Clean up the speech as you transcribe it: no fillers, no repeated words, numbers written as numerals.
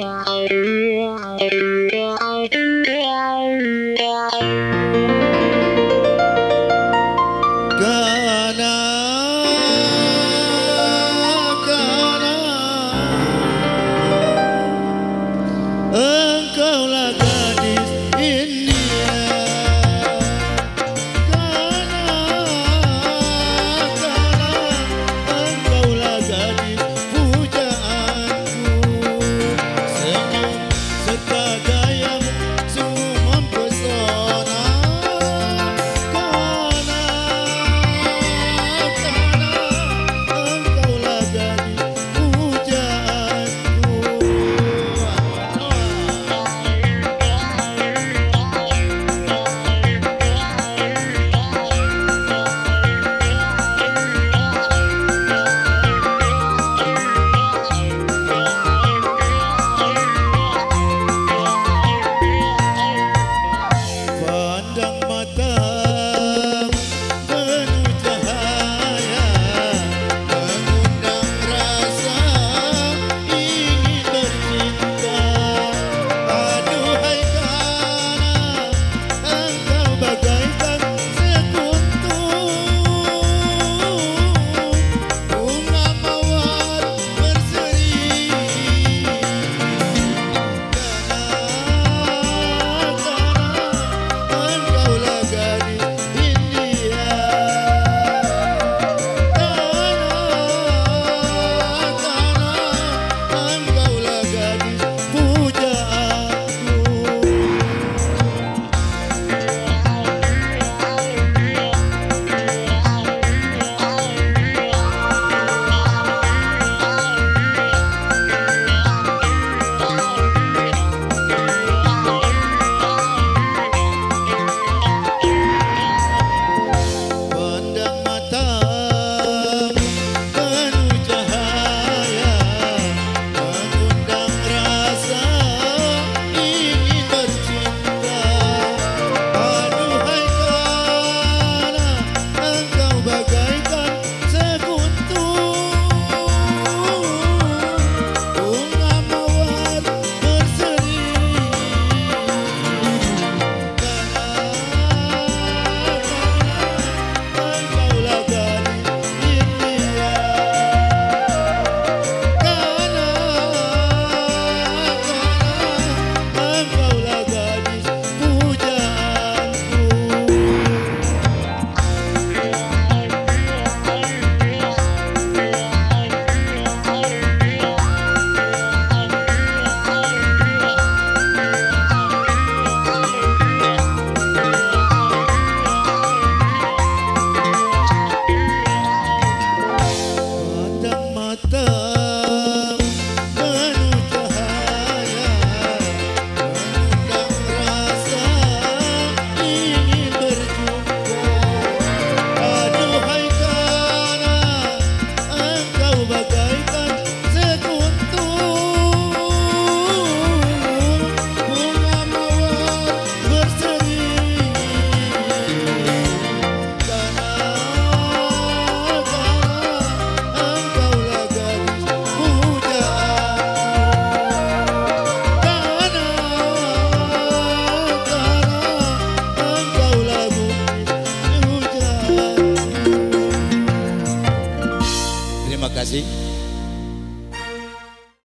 Engkaulah gadis India, engkaulah gadis pujaanku. Senyum serta gayamu sungguh mempesona. Engkaulah gadis pujaanku. Pandang matamu penuh cahaya, mengundang rasa ingin bercinta. Aduhai Kana, engkau bagaikan sekuntum bunga mawar berseri. Engkaulah gadis India, engkaulah gadis pujaanku. Pandang matamu penuh cahaya, mengundang rasa ingin bercinta. Aduhai Kana, engkau bagaikan sekuntum bunga mawar berseri. Engkaulah gadis India, engkaulah gadis pujaanku. Pandang matamu penuh cahaya, mengundang rasa ingin berjumpa. Aduhai Kana, engkau bagaikan sekuntum bunga mawar berseri. Engkaulah gadis pujaanku. Engkaulah bukti pujaanku. Terima kasih.